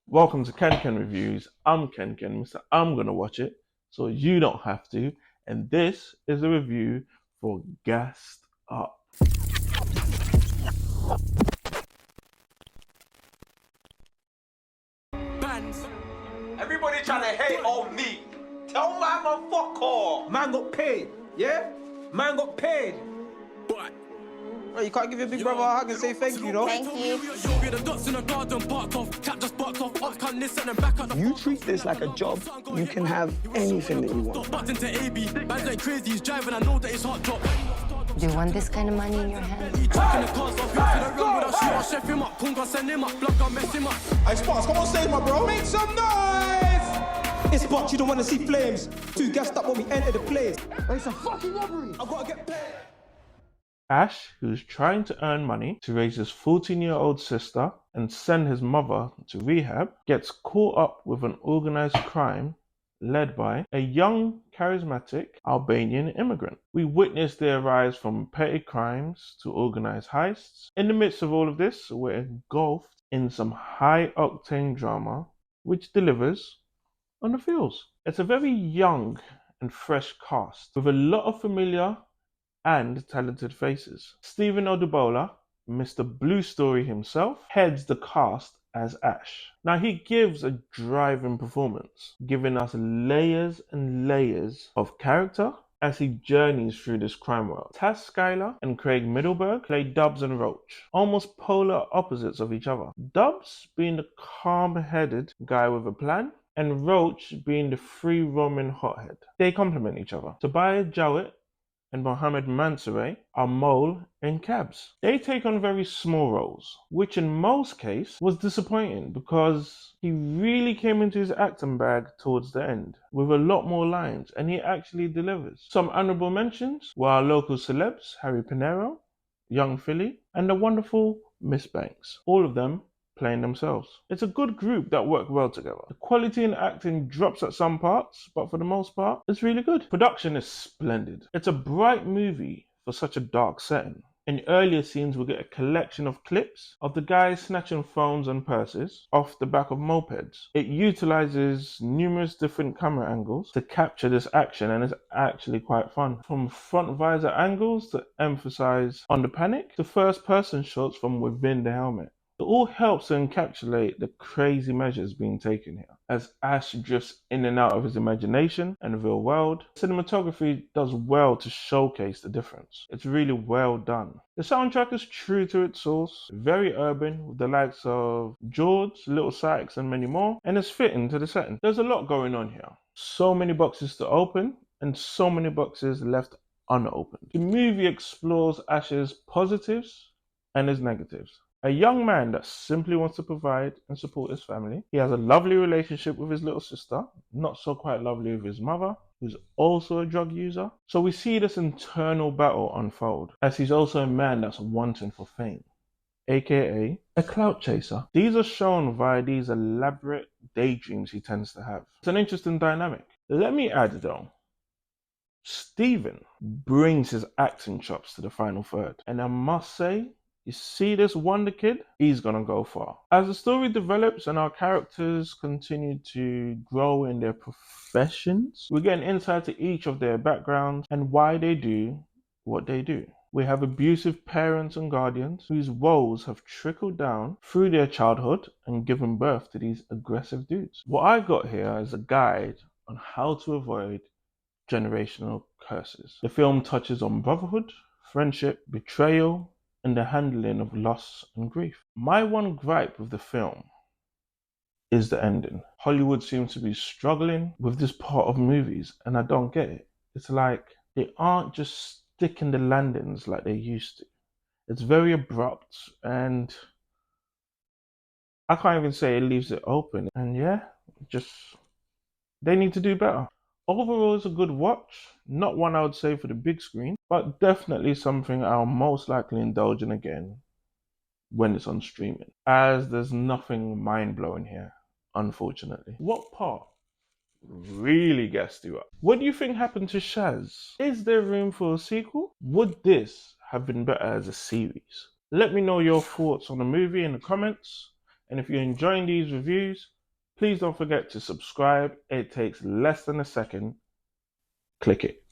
Welcome to KenKenReviews. I'm KenKen, Mr. I'm gonna watch it, so you don't have to. And this is a review for Gassed Up. Bands. Everybody trying to hate on me. Tell my man fuck off. Man got paid, yeah? Man got paid. But bro, you can't give your big brother a hug and say thank you, though. Thank you. You treat this like a job, you can have anything that you want. Do you want this kind of money in your hand? Hey, Sparks, come on stage, my bro. Make some noise! It's Sparks, you don't want to see flames. Too gassed up when we enter the place. It's a fucking robbery. I gotta get paid. Ash, who's trying to earn money to raise his 14-year-old sister and send his mother to rehab, gets caught up with an organized crime led by a young, charismatic Albanian immigrant. We witness their rise from petty crimes to organized heists. In the midst of all of this, we're engulfed in some high-octane drama which delivers on the feels. It's a very young and fresh cast with a lot of familiar and talented faces. Stephen Odubola, Mr. Blue Story himself, heads the cast as Ash. Now he gives a driving performance, giving us layers and layers of character as he journeys through this crime world. Taz Skylar and Craig Middleburg play Dubs and Roach, almost polar opposites of each other. Dubs being the calm-headed guy with a plan, and Roach being the free-roaming hothead. They complement each other. Tobiah Jowett and Mohammed Mansoureh are Mole and Cabs. They take on very small roles, which in most cases was disappointing because he really came into his acting bag towards the end with a lot more lines, and he actually delivers. Some honorable mentions were our local celebs, Harry Pinero, Young Philly, and the wonderful Miss Banks. All of them playing themselves. It's a good group that work well together. The quality in acting drops at some parts, but for the most part, it's really good. Production is splendid. It's a bright movie for such a dark setting. In earlier scenes, we get a collection of clips of the guys snatching phones and purses off the back of mopeds. It utilizes numerous different camera angles to capture this action, and it's actually quite fun. From front visor angles to emphasize on the panic to first person shots from within the helmet. It all helps to encapsulate the crazy measures being taken here, as Ash drifts in and out of his imagination and the real world. Cinematography does well to showcase the difference. It's really well done. The soundtrack is true to its source, very urban, with the likes of George, Little Sykes, and many more, and it's fitting to the setting. There's a lot going on here. So many boxes to open, and so many boxes left unopened. The movie explores Ash's positives and his negatives. A young man that simply wants to provide and support his family. He has a lovely relationship with his little sister, not so quite lovely with his mother, who's also a drug user. So we see this internal battle unfold, as he's also a man that's wanting for fame, aka a clout chaser. These are shown via these elaborate daydreams he tends to have. It's an interesting dynamic. Let me add though, Stephen brings his acting chops to the final third, and I must say, you see this wonder kid? He's gonna go far. As the story develops and our characters continue to grow in their professions, we get an insight to each of their backgrounds and why they do what they do. We have abusive parents and guardians whose woes have trickled down through their childhood and given birth to these aggressive dudes. What I've got here is a guide on how to avoid generational curses. The film touches on brotherhood, friendship, betrayal, and the handling of loss and grief. My one gripe with the film is the ending. Hollywood seems to be struggling with this part of movies, and I don't get it. It's like they aren't just sticking the landings like they used to. It's very abrupt, and I can't even say it leaves it open. And yeah, just they need to do better. Overall, it's a good watch. Not one I would say for the big screen, but definitely something I'll most likely indulge in again when it's on streaming, as there's nothing mind-blowing here, unfortunately. What part really gassed you up? What do you think happened to Shaz? Is there room for a sequel? Would this have been better as a series? Let me know your thoughts on the movie in the comments, and if you're enjoying these reviews, Please don't forget to subscribe. It takes less than a second. Click it.